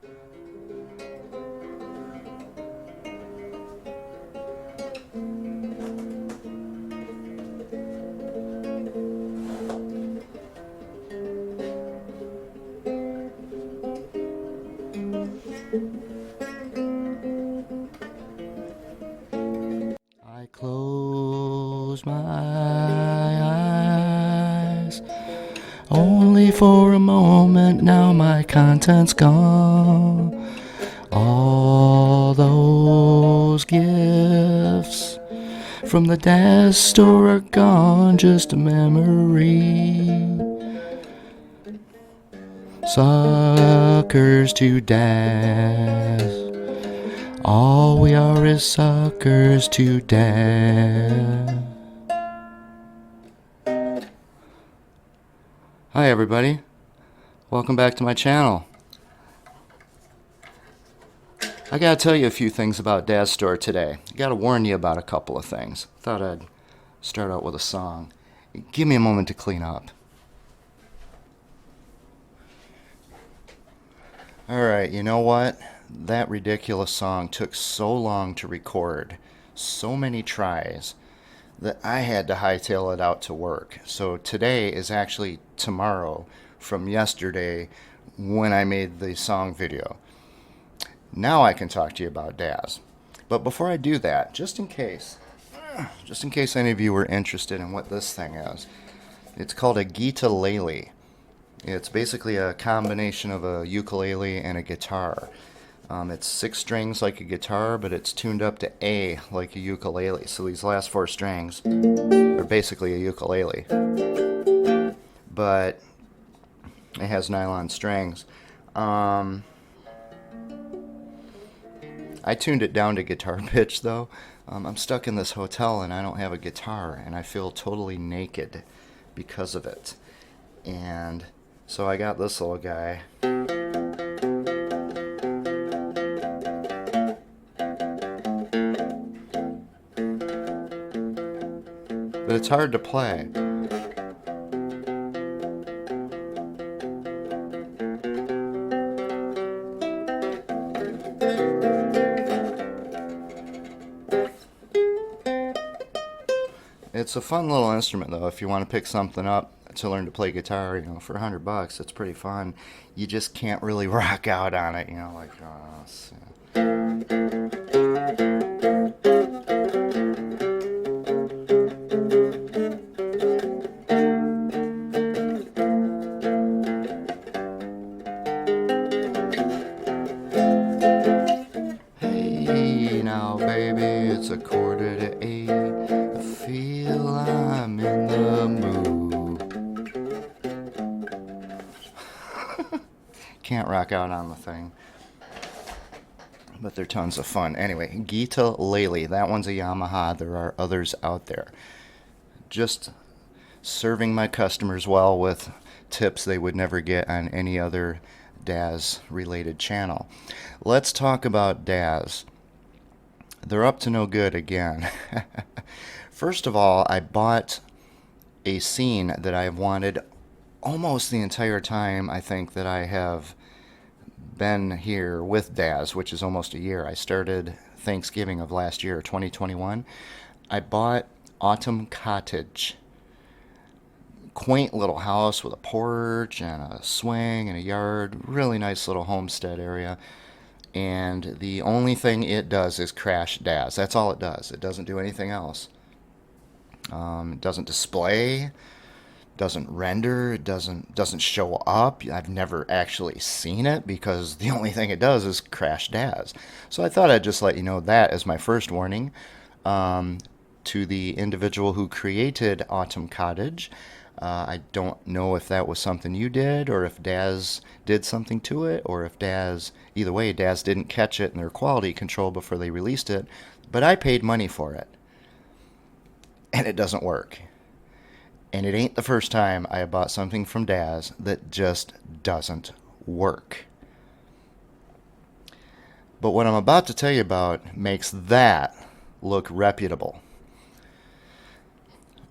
I close my eyes only for a moment, now my content's gone. All those gifts from the Daz Store are gone, just a memory. Suckers to Daz. All we are is suckers to Daz. Hi everybody, welcome back to my channel. I gotta tell you a few things about Daz Store today. I gotta warn you about a couple of things. Thought I'd start out with a song. Give me a moment to clean up. Alright, you know what? That ridiculous song took so long to record, so many tries, that I had to hightail it out to work. So today is actually tomorrow from yesterday when I made the song video. Now I can talk to you about Daz. But before I do that, just in case any of you were interested in what this thing is, it's called a guitar-lele. It's basically a combination of a ukulele and a guitar. It's 6 strings like a guitar, but it's tuned up to A like a ukulele. So these last 4 strings are basically a ukulele. But it has nylon strings. I tuned it down to guitar pitch though. I'm stuck in this hotel and I don't have a guitar, and I feel totally naked because of it. And so I got this little guy. But it's hard to play. It's a fun little instrument though. If you want to pick something up to learn to play guitar, you know, for $100, it's pretty fun. You just can't really rock out on it, you know, like hey now baby, it's a quarter to 8. I feel I'm in the mood. Can't rock out on the thing, but they're tons of fun. Anyway, guitar-lele, that one's a Yamaha. There are others out there. Just serving my customers well with tips they would never get on any other Daz related channel. Let's talk about Daz. They're up to no good again. First of all, I bought a scene that I've wanted almost the entire time I think that I have been here with Daz, which is almost a year. I started Thanksgiving of last year, 2021. I bought Autumn Cottage. Quaint little house with a porch and a swing and a yard. Really nice little homestead area. And the only thing it does is crash Daz. That's all it does. It doesn't do anything else. It doesn't display, doesn't render, it doesn't show up. I've never actually seen it because the only thing it does is crash Daz. So I thought I'd just let you know that as my first warning. To the individual who created Autumn Cottage, I don't know if that was something you did, or if Daz did something to it, or if Daz, either way, Daz didn't catch it in their quality control before they released it, but I paid money for it. And it doesn't work. And it ain't the first time I have bought something from Daz that just doesn't work. But what I'm about to tell you about makes that look reputable.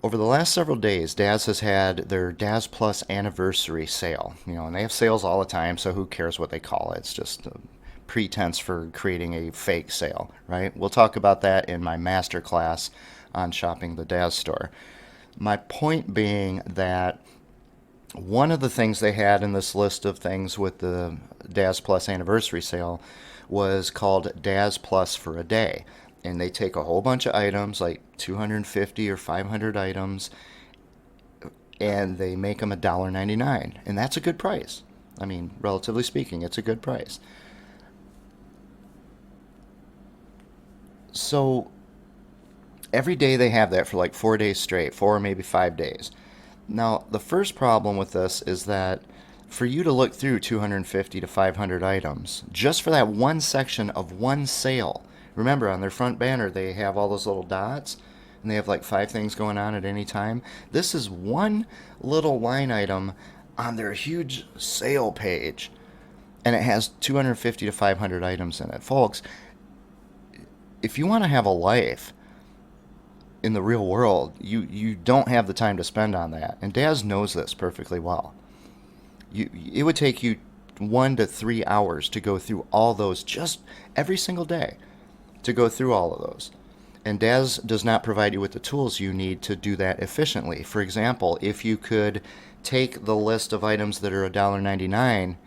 Over the last several days, Daz has had their Daz Plus anniversary sale. And they have sales all the time, so who cares what they call it? It's just a pretense for creating a fake sale, right? We'll talk about that in my master class on shopping the Daz Store. My point being that one of the things they had in this list of things with the Daz Plus anniversary sale was called Daz Plus for a day. And they take a whole bunch of items, like 250 or 500 items, and they make them $1.99. And that's a good price. I mean, relatively speaking, it's a good price. So every day they have that for like 4 days straight, 4 or maybe 5 days. Now, the first problem with this is that for you to look through 250 to 500 items, just for that one section of one sale, remember on their front banner they have all those little dots, and they have like 5 things going on at any time. This is one little line item on their huge sale page, and it has 250 to 500 items in it. Folks, if you want to have a life in the real world, you don't have the time to spend on that. And Daz knows this perfectly well. It would take you 1 to 3 hours to go through all those just every single day, to go through all of those. And Daz does not provide you with the tools you need to do that efficiently. For example, if you could take the list of items that are $1.99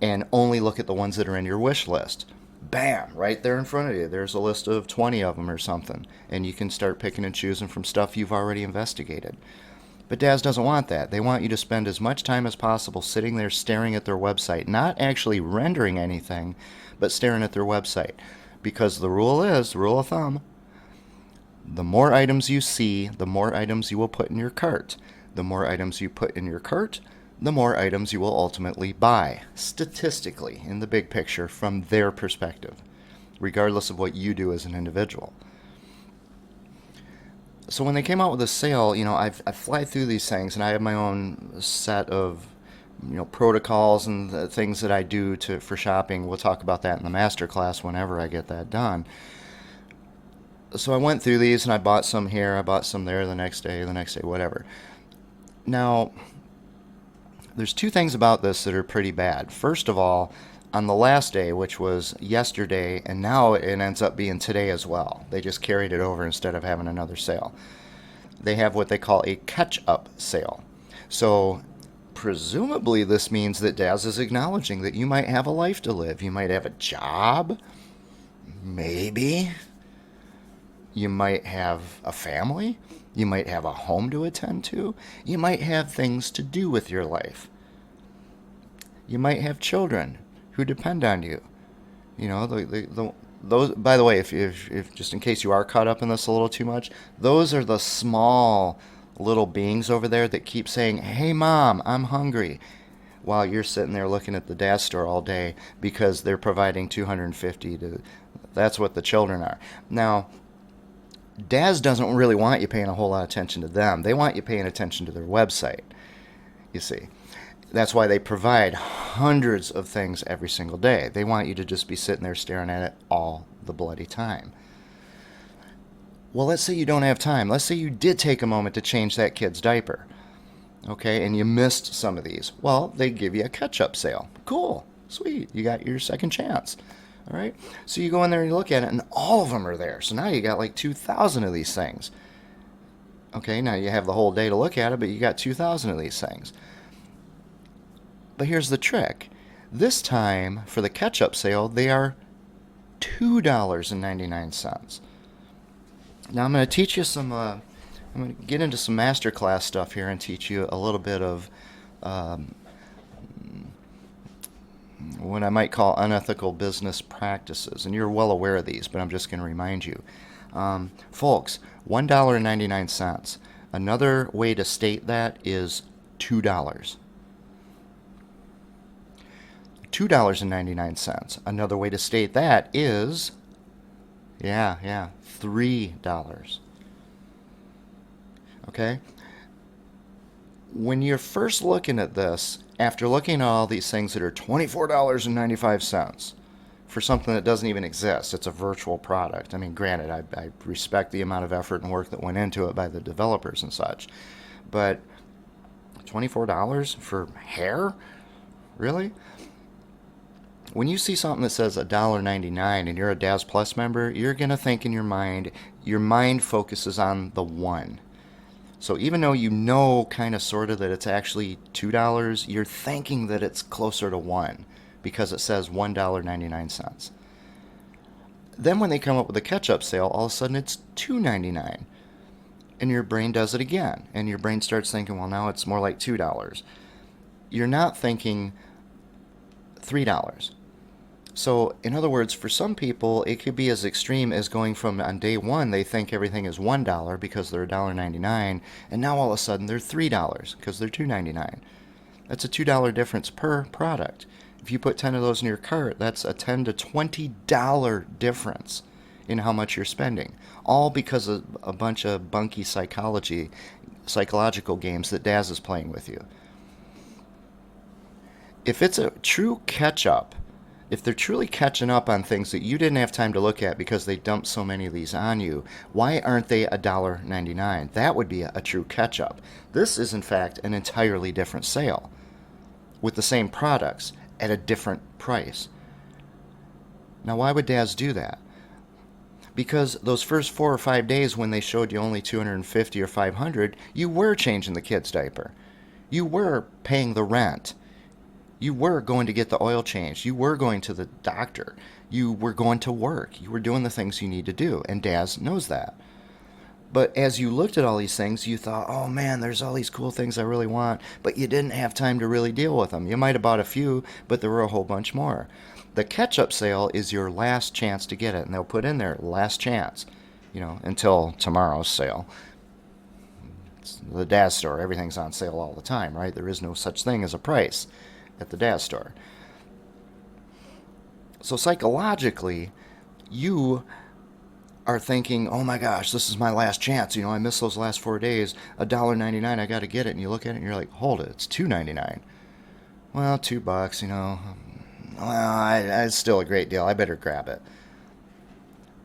and only look at the ones that are in your wish list, bam, right there in front of you, there's a list of 20 of them or something, and you can start picking and choosing from stuff you've already investigated. But Daz doesn't want that. They want you to spend as much time as possible sitting there staring at their website, not actually rendering anything, but staring at their website. Because the rule of thumb, the more items you see, the more items you will put in your cart. The more items you put in your cart, the more items you will ultimately buy, statistically, in the big picture, from their perspective, regardless of what you do as an individual. So when they came out with a sale, I fly through these things, and I have my own set of protocols and the things that I do for shopping. We'll talk about that in the master class whenever I get that done. So I went through these, and I bought some here, I bought some there, the next day, whatever. Now, there's 2 things about this that are pretty bad. First of all, on the last day, which was yesterday, and now it ends up being today as well. They just carried it over instead of having another sale. They have what they call a catch-up sale. So presumably this means that Daz is acknowledging that you might have a life to live. You might have a job, maybe. You might have a family. You might have a home to attend to. You might have things to do with your life. You might have children who depend on you. Those. By the way, if just in case you are caught up in this a little too much, those are the small little beings over there that keep saying, "Hey, Mom, I'm hungry," while you're sitting there looking at the Daz Store all day because they're providing 250 to. That's what the children are. Now, Daz doesn't really want you paying a whole lot of attention to them. They want you paying attention to their website, you see. That's why they provide hundreds of things every single day. They want you to just be sitting there staring at it all the bloody time. Well, let's say you don't have time. Let's say you did take a moment to change that kid's diaper, okay, and you missed some of these. Well, they give you a catch-up sale. Cool. Sweet. You got your second chance. All right. So you go in there and you look at it, and all of them are there. So now you got like 2,000 of these things. Okay, now you have the whole day to look at it, but you got 2,000 of these things. But here's the trick. This time, for the catch-up sale, they are $2.99. Now I'm going to teach you some, I'm going to get into some masterclass stuff here and teach you a little bit of what I might call unethical business practices. And you're well aware of these, but I'm just going to remind you. Folks, $1.99. Another way to state that is $2. $2.99. Another way to state that is, $3. Okay? When you're first looking at this, after looking at all these things that are $24.95 for something that doesn't even exist. It's a virtual product. I mean, granted, I respect the amount of effort and work that went into it by the developers and such, but $24 for hair? Really? When you see something that says $1.99 and you're a Daz Plus member, you're going to think in your mind focuses on the one. So even though you know kind of sort of that it's actually $2, you're thinking that it's closer to one because it says $1.99. Then when they come up with a catch-up sale, all of a sudden it's $2.99. And your brain does it again. And your brain starts thinking, well, now it's more like $2. You're not thinking $3. So, in other words, for some people, it could be as extreme as going from on day one, they think everything is $1 because they're $1.99, and now all of a sudden they're $3 because they're $2.99. That's a $2 difference per product. If you put 10 of those in your cart, that's a $10 to $20 difference in how much you're spending, all because of a bunch of bunky psychological games that Daz is playing with you. If it's a true catch-up, if they're truly catching up on things that you didn't have time to look at because they dumped so many of these on you, why aren't they $1.99? That would be a true catch-up. This is, in fact, an entirely different sale with the same products at a different price. Now, why would Daz do that? Because those first 4 or 5 days when they showed you only 250 or 500, you were changing the kid's diaper. You were paying the rent. You were going to get the oil changed. You were going to the doctor. You were going to work. You were doing the things you need to do, and Daz knows that. But as you looked at all these things, you thought, oh man, there's all these cool things I really want, but you didn't have time to really deal with them. You might have bought a few, but there were a whole bunch more. The catch-up sale is your last chance to get it, and they'll put in there, last chance, until tomorrow's sale. It's the Daz Store, everything's on sale all the time, right? There is no such thing as a price at the Daz Store. So psychologically, you are thinking, oh my gosh, this is my last chance. I missed those last 4 days. $1.99, I got to get it. And you look at it and you're like, hold it, it's $2.99. Well, $2, well, it's still a great deal. I better grab it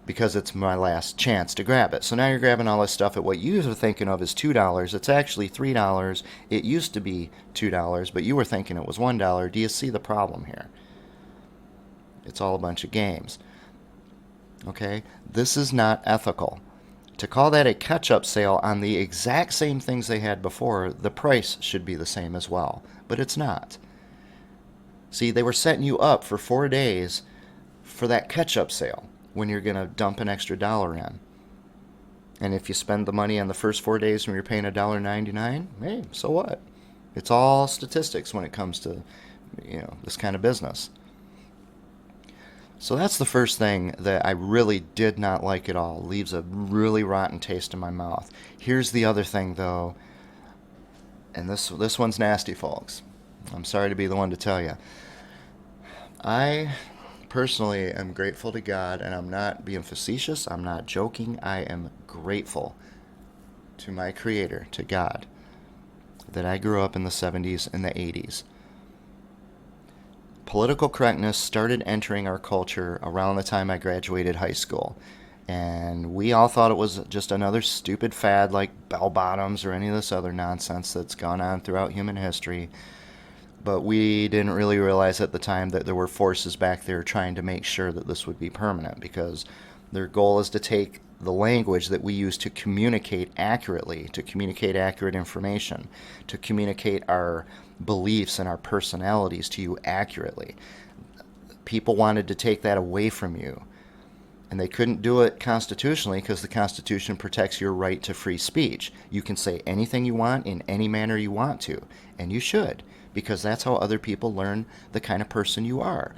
because it's my last chance to grab it. So now you're grabbing all this stuff at what you were thinking of as $2. It's actually $3. It used to be $2, but you were thinking it was $1. Do you see the problem here? It's all a bunch of games. Okay? This is not ethical. To call that a catch-up sale on the exact same things they had before, the price should be the same as well. But it's not. See, they were setting you up for 4 days for that catch-up sale when you're going to dump an extra $1 in. And if you spend the money on the first 4 days when you're paying $1.99, hey, so what? It's all statistics when it comes to, this kind of business. So that's the first thing that I really did not like at all. Leaves a really rotten taste in my mouth. Here's the other thing, though, and this one's nasty, folks. I'm sorry to be the one to tell you. I personally am grateful to God, and I'm not being facetious, I'm not joking, I am grateful to my Creator, to God, that I grew up in the 70s and the 80s. Political correctness started entering our culture around the time I graduated high school, and we all thought it was just another stupid fad like bell bottoms or any of this other nonsense that's gone on throughout human history. But we didn't really realize at the time that there were forces back there trying to make sure that this would be permanent, because their goal is to take the language that we use to communicate accurately, to communicate accurate information, to communicate our beliefs and our personalities to you accurately. People wanted to take that away from you. And they couldn't do it constitutionally because the Constitution protects your right to free speech. You can say anything you want in any manner you want to, and you should, because that's how other people learn the kind of person you are.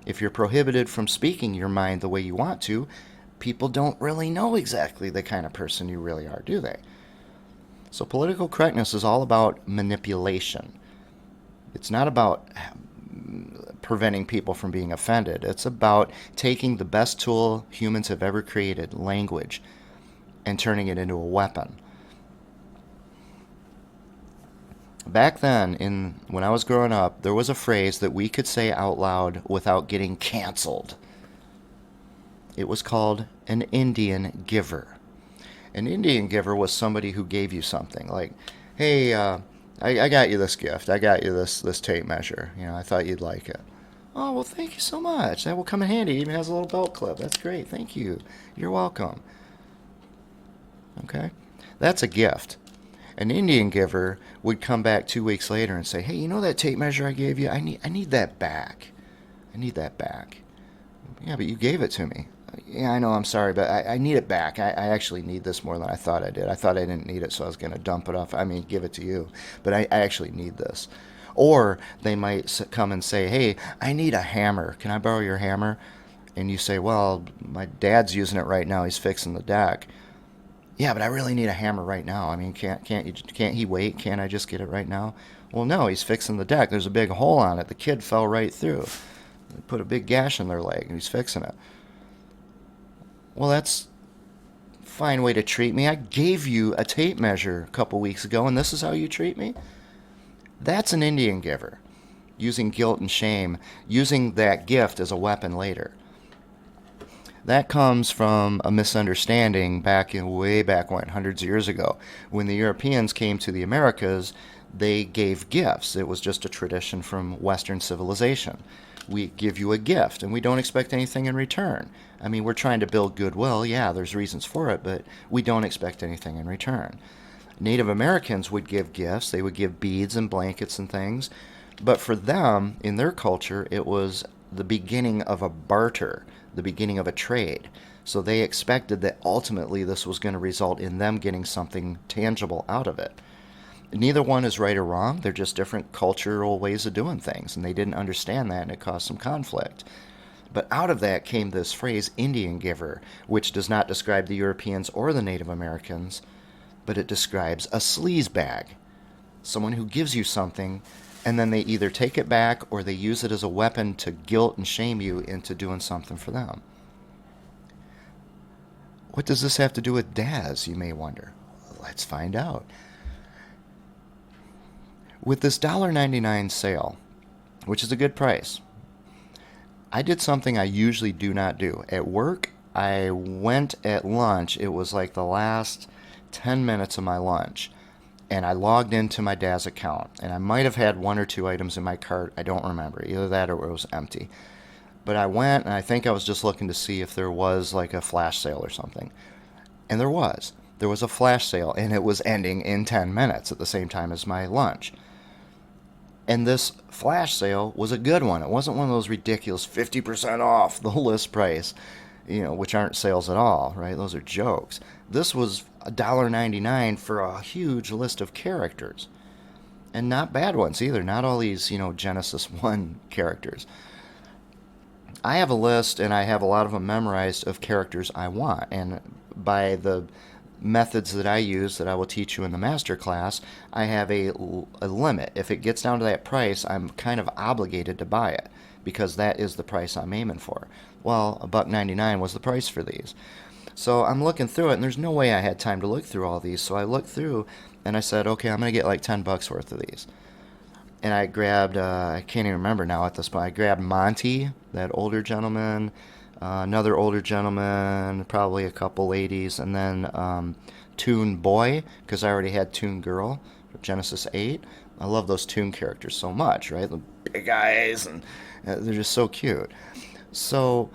If you're prohibited from speaking your mind the way you want to, people don't really know exactly the kind of person you really are, do they? So political correctness is all about manipulation. It's not about preventing people from being offended. It's about taking the best tool humans have ever created, language, and turning it into a weapon. Back then, when I was growing up, there was a phrase that we could say out loud without getting canceled. It was called an Indian giver. An Indian giver was somebody who gave you something, like, hey, I got you this gift. I got you this tape measure. I thought you'd like it. Oh, well, thank you so much. That will come in handy. It even has a little belt clip. That's great. Thank you. You're welcome. Okay? That's a gift. An Indian giver would come back 2 weeks later and say, hey, you know that tape measure I gave you? I need that back. I need that back. Yeah, but you gave it to me. Yeah, I know, I'm sorry, but I need it back. I actually need this more than I thought I did. I thought I didn't need it, so I was going to dump it off. Give it to you. But I actually need this. Or they might come and say, hey, I need a hammer. Can I borrow your hammer? And you say, well, my dad's using it right now. He's fixing the deck. Yeah, but I really need a hammer right now. Can't he wait? Can't I just get it right now? Well, no, he's fixing the deck. There's a big hole on it. The kid fell right through. They put a big gash in their leg, and he's fixing it. Well, that's a fine way to treat me. I gave you a tape measure a couple weeks ago, and this is how you treat me? That's an Indian giver, using guilt and shame, using that gift as a weapon later. That comes from a misunderstanding way back when, hundreds of years ago. When the Europeans came to the Americas, they gave gifts. It was just a tradition from Western civilization. We give you a gift, and we don't expect anything in return. We're trying to build goodwill. Yeah, there's reasons for it, but we don't expect anything in return. Native Americans would give gifts. They would give beads and blankets and things. But for them, in their culture, it was the beginning of a barter, the beginning of a trade. So they expected that ultimately this was going to result in them getting something tangible out of it. Neither one is right or wrong. They're just different cultural ways of doing things, and they didn't understand that, and it caused some conflict. But out of that came this phrase, Indian giver, which does not describe the Europeans or the Native Americans, but it describes a sleazebag, someone who gives you something, and then they either take it back or they use it as a weapon to guilt and shame you into doing something for them. What does this have to do with Daz, you may wonder? Let's find out. With this $1.99 sale, which is a good price, I did something I usually do not do. At work, I went at lunch. It was like the last 10 minutes of my lunch, and I logged into my Daz account, and I might have had 1 or 2 items in my cart. I don't remember. Either that or it was empty. But I went, and I think I was just looking to see if there was like a flash sale or something. And there was. There was a flash sale, and it was ending in 10 minutes at the same time as my lunch. And this flash sale was a good one. It wasn't one of those ridiculous 50% off the list price, which aren't sales at all, right? Those are jokes. This was $1.99 for a huge list of characters. And not bad ones either. Not all these, Genesis 1 characters. I have a list, and I have a lot of them memorized, of characters I want. And by the methods that I use that I will teach you in the master class, I have a limit. If it gets down to that price, I'm kind of obligated to buy it because that is the price I'm aiming for. Well, $1.99 was the price for these. So I'm looking through it, and there's no way I had time to look through all these. So I looked through, and I said, okay, I'm going to get like $10 worth of these. And I grabbed, I can't even remember now at this point, I grabbed Monty, that older gentleman, another older gentleman, probably a couple ladies, and then Toon Boy, because I already had Toon Girl, Genesis 8. I love those Toon characters so much, right? The big eyes, and they're just so cute. So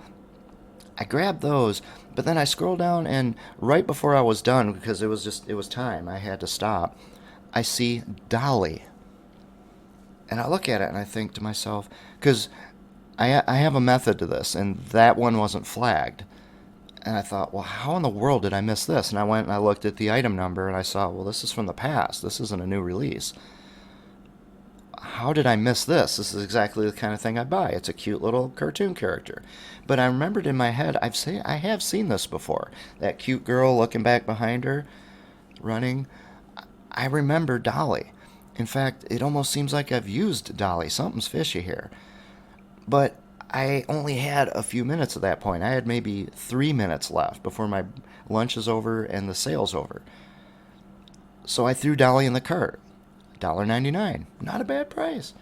I grabbed those, but then I scrolled down, and right before I was done, because it was time, I had to stop, I see Dolly. And I look at it, and I think to myself, because I have a method to this, and that one wasn't flagged. And I thought, well, how in the world did I miss this? And I went and I looked at the item number, and I saw, well, this is from the past. This isn't a new release. How did I miss this? This is exactly the kind of thing I buy. It's a cute little cartoon character. But I remembered in my head, I have seen this before. That cute girl looking back behind her, running. I remember Dolly. In fact, it almost seems like I've used Dolly. Something's fishy here. But I only had a few minutes at that point. I had maybe 3 minutes left before my lunch is over and the sale's over. So I threw Dolly in the cart. $1.99. Not a bad price.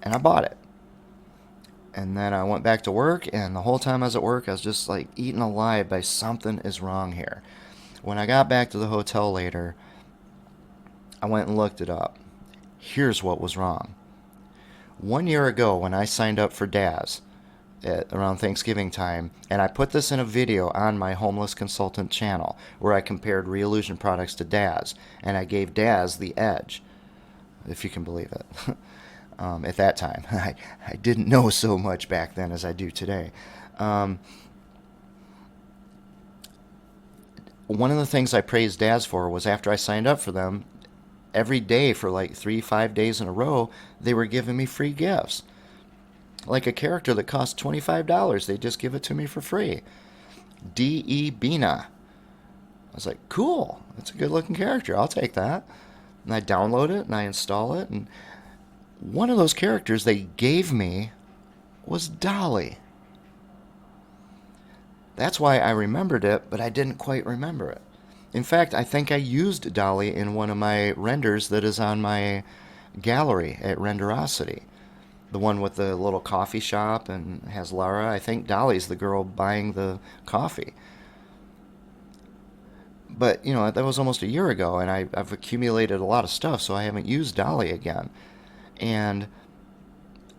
And I bought it. And then I went back to work, and the whole time I was at work, I was just like eaten alive by something is wrong here. When I got back to the hotel later, I went and looked it up. Here's what was wrong. 1 year ago, when I signed up for Daz around Thanksgiving time, and I put this in a video on my Homeless Consultant channel where I compared Reallusion products to Daz, and I gave Daz the edge, if you can believe it. At that time, I didn't know so much back then as I do today. One of the things I praised Daz for was after I signed up for them, every day for like 3-5 days in a row, they were giving me free gifts. Like a character that cost $25, they just give it to me for free. D.E. Bina. I was like, cool, that's a good looking character, I'll take that. And I download it and I install it, and one of those characters they gave me was Dolly. That's why I remembered it, but I didn't quite remember it. In fact, I think I used Dolly in one of my renders that is on my gallery at Renderosity. The one with the little coffee shop and has Lara. I think Dolly's the girl buying the coffee. But, you know, that was almost a year ago, and I've accumulated a lot of stuff, so I haven't used Dolly again. And,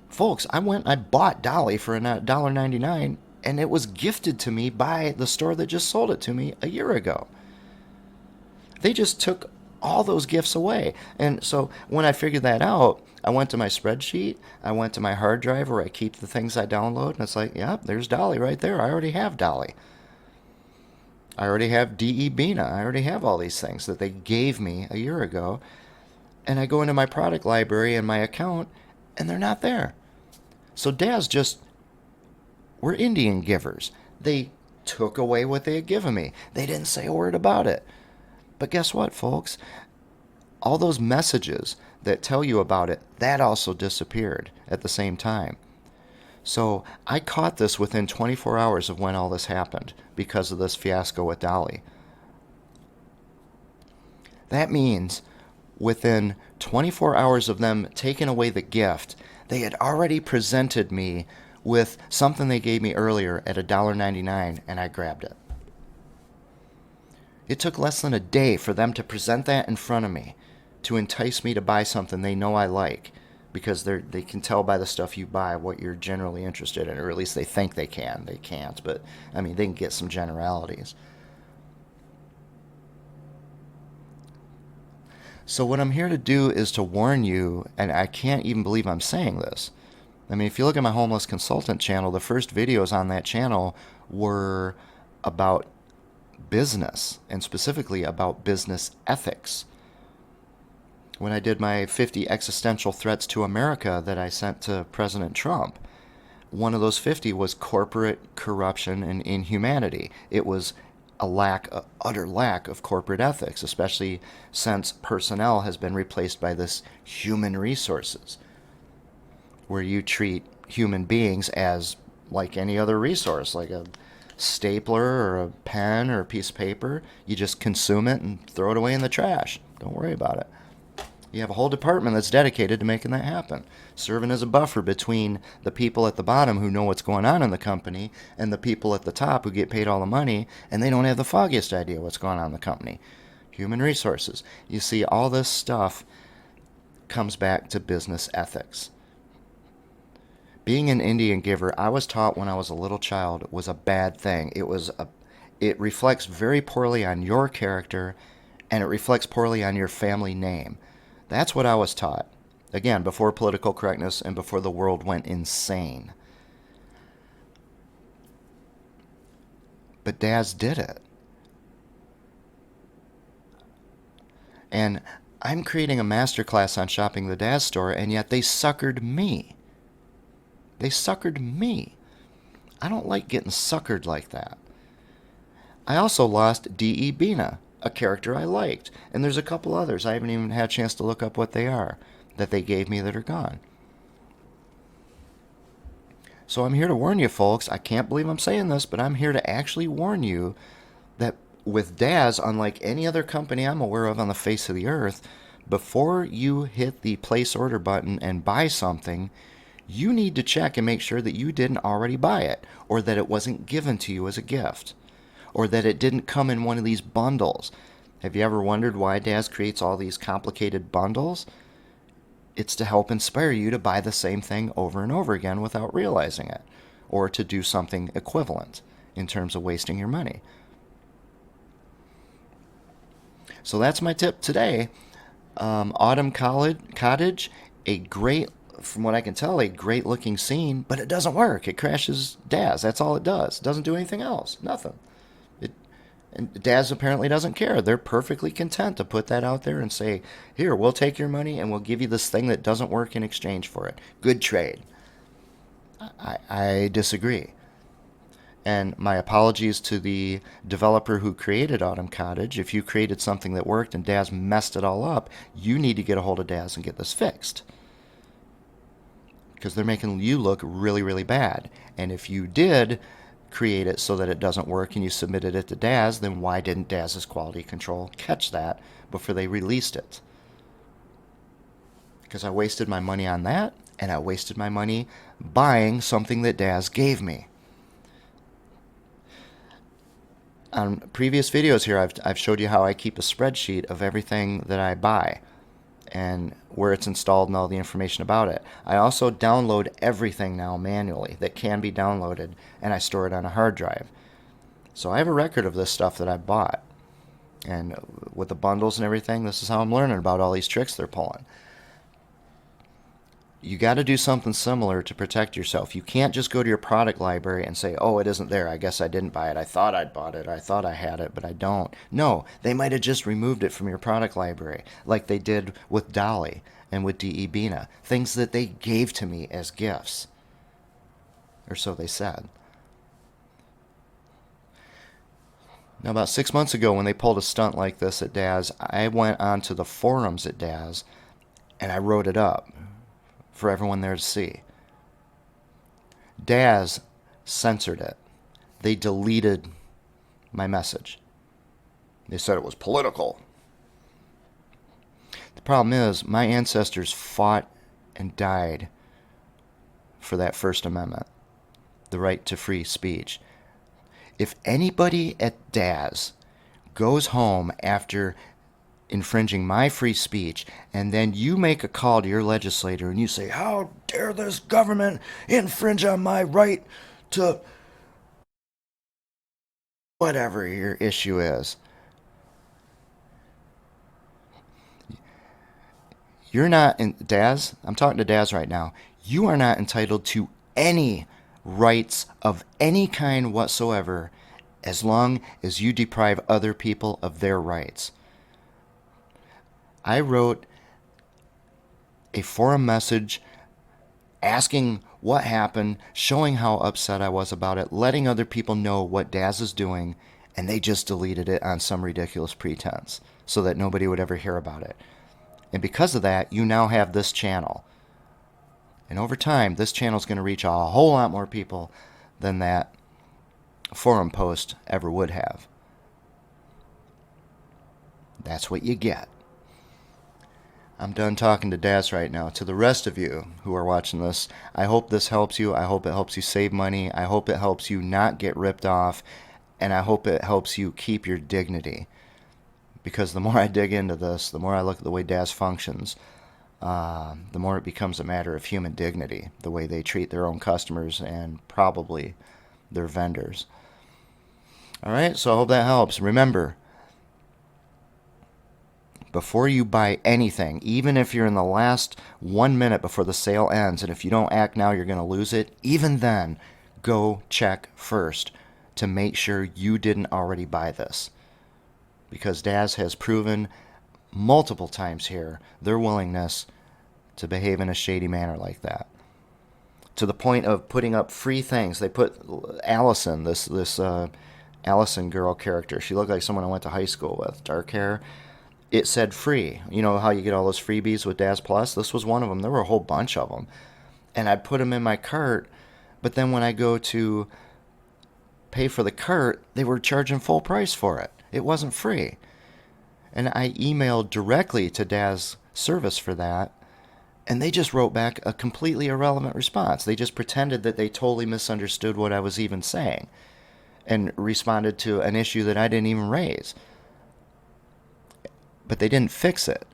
folks, I went and I bought Dolly for $1.99, and it was gifted to me by the store that just sold it to me a year ago. They just took all those gifts away. And so when I figured that out, I went to my spreadsheet, I went to my hard drive where I keep the things I download, and it's like, yeah, there's Dolly right there. I already have Dolly. I already have D.E. Bina. I already have all these things that they gave me a year ago. And I go into my product library and my account, and they're not there. So Daz just were Indian givers. They took away what they had given me. They didn't say a word about it. But guess what, folks? All those messages that tell you about it, that also disappeared at the same time. So I caught this within 24 hours of when all this happened because of this fiasco with Dolly. That means within 24 hours of them taking away the gift, they had already presented me with something they gave me earlier at $1.99, and I grabbed it. It took less than a day for them to present that in front of me to entice me to buy something they know I like, because they can tell by the stuff you buy what you're generally interested in, or at least they think they can. They can't, but I mean, they can get some generalities. So what I'm here to do is to warn you, and I can't even believe I'm saying this. I mean, if you look at my Homeless Consultant channel, the first videos on that channel were about business, and specifically about business ethics. When I did my 50 existential threats to America that I sent to President Trump, one of those 50 was corporate corruption and inhumanity. It was a utter lack of corporate ethics, especially since personnel has been replaced by this human resources, where you treat human beings as like any other resource, like a stapler or a pen or a piece of paper. You just consume it and throw it away in the trash. Don't worry about it. You have a whole department that's dedicated to making that happen, serving as a buffer between the people at the bottom who know what's going on in the company and the people at the top who get paid all the money and they don't have the foggiest idea what's going on in the company. Human resources. You see, all this stuff comes back to business ethics. Being an Indian giver, I was taught when I was a little child, was a bad thing. It reflects very poorly on your character, and it reflects poorly on your family name. That's what I was taught. Again, before political correctness and before the world went insane. But Daz did it. And I'm creating a masterclass on shopping the Daz Store, and yet they suckered me. They suckered me. I don't like getting suckered like that. I also lost D.E. Bina, a character I liked. And there's a couple others I haven't even had a chance to look up what they are that they gave me that are gone. So I'm here to warn you, folks. I can't believe I'm saying this, but I'm here to actually warn you that with Daz, unlike any other company I'm aware of on the face of the earth, Before you hit the place order button and buy something, you need to check and make sure that you didn't already buy it, or that it wasn't given to you as a gift, or that it didn't come in one of these bundles. Have you ever wondered why Daz creates all these complicated bundles? It's to help inspire you to buy the same thing over and over again without realizing it, or to do something equivalent in terms of wasting your money. So that's my tip today. Autumn Cottage, a great, from what I can tell, a great looking scene, but it doesn't work. It crashes Daz. That's all it does. It doesn't do anything else. Nothing. And Daz apparently doesn't care. They're perfectly content to put that out there and say, here, we'll take your money and we'll give you this thing that doesn't work in exchange for it. Good trade. I disagree. And my apologies to the developer who created Autumn Cottage. If you created something that worked and Daz messed it all up, you need to get a hold of Daz and get this fixed. Because they're making you look really, really bad. And if you did create it so that it doesn't work and you submitted it to Daz, then why didn't Daz's quality control catch that before they released it? Because I wasted my money on that, and I wasted my money buying something that Daz gave me. On previous videos here, I've showed you how I keep a spreadsheet of everything that I buy and where it's installed and all the information about it. I also download everything now manually that can be downloaded, and I store it on a hard drive. So I have a record of this stuff that I bought. And with the bundles and everything, this is how I'm learning about all these tricks they're pulling. You got to do something similar to protect yourself. You can't just go to your product library and say, oh, it isn't there. I guess I didn't buy it. I thought I'd bought it. I thought I had it, but I don't. No, they might have just removed it from your product library, like they did with Dolly and with D.E. Bina. Things that they gave to me as gifts. Or so they said. Now, about 6 months ago, when they pulled a stunt like this at Daz, I went onto the forums at Daz and I wrote it up for everyone there to see. Daz censored it. They deleted my message. They said it was political. The problem is, my ancestors fought and died for that First Amendment, the right to free speech. If anybody at Daz goes home after infringing my free speech, and then you make a call to your legislator and you say, how dare this government infringe on my right to whatever your issue is. You're not in Daz, I'm talking to Daz right now. You are not entitled to any rights of any kind whatsoever as long as you deprive other people of their rights. I wrote a forum message asking what happened, showing how upset I was about it, letting other people know what Daz is doing, and they just deleted it on some ridiculous pretense so that nobody would ever hear about it. And because of that, you now have this channel. And over time, this channel is going to reach a whole lot more people than that forum post ever would have. That's what you get. I'm done talking to Daz right now. To the rest of you who are watching this, I hope this helps you. I hope it helps you save money. I hope it helps you not get ripped off. And I hope it helps you keep your dignity. Because the more I dig into this, the more I look at the way Daz functions, the more it becomes a matter of human dignity, the way they treat their own customers and probably their vendors. All right, so I hope that helps. Remember, before you buy anything, even if you're in the last 1 minute before the sale ends, and if you don't act now, you're going to lose it, even then, go check first to make sure you didn't already buy this. Because Daz has proven multiple times here their willingness to behave in a shady manner like that. To the point of putting up free things. They put Allison, this Allison girl character. She looked like someone I went to high school with, dark hair. It said free. You know how you get all those freebies with Daz Plus? This was one of them. There were a whole bunch of them. And I'd put them in my cart, but then when I go to pay for the cart, they were charging full price for it. It wasn't free. And I emailed directly to Daz service for that, and they just wrote back a completely irrelevant response. They just pretended that they totally misunderstood what I was even saying and responded to an issue that I didn't even raise. But they didn't fix it.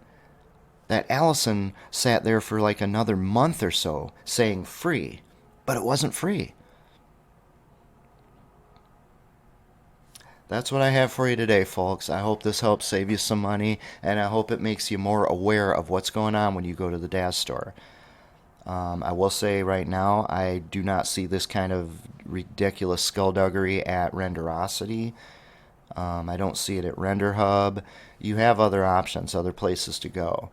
That Allison sat there for like another month or so saying free, but it wasn't free. That's what I have for you today, folks. I hope this helps save you some money, and I hope it makes you more aware of what's going on when you go to the Daz store. I will say right now, I do not see this kind of ridiculous skullduggery at Renderosity. I don't see it at RenderHub. You have other options, other places to go.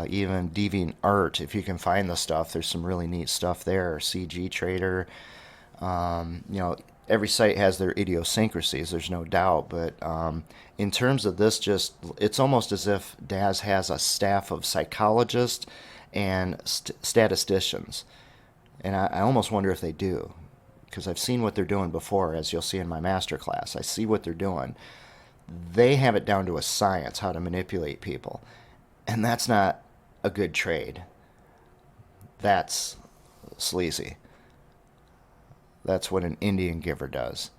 Even DeviantArt, if you can find the stuff, there's some really neat stuff there. CG Trader, you know, every site has their idiosyncrasies, there's no doubt, but in terms of this, just it's almost as if Daz has a staff of psychologists and statisticians, and I almost wonder if they do, because I've seen what they're doing before, as you'll see in my master class. I see what they're doing. They have it down to a science how to manipulate people, and that's not a good trade. That's sleazy. That's what an Indian giver does.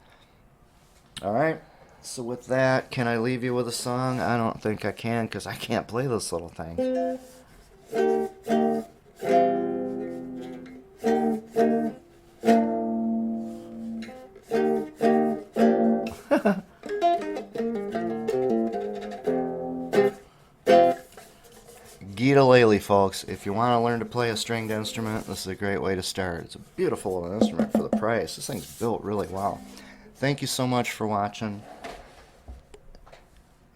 All right. So with that, can I leave you with a song? I don't think I can, because I can't play this little thing. Ukulele, folks. If you want to learn to play a stringed instrument, this is a great way to start. It's a beautiful little instrument for the price. This thing's built really well. Thank you so much for watching,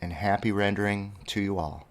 and happy rendering to you all.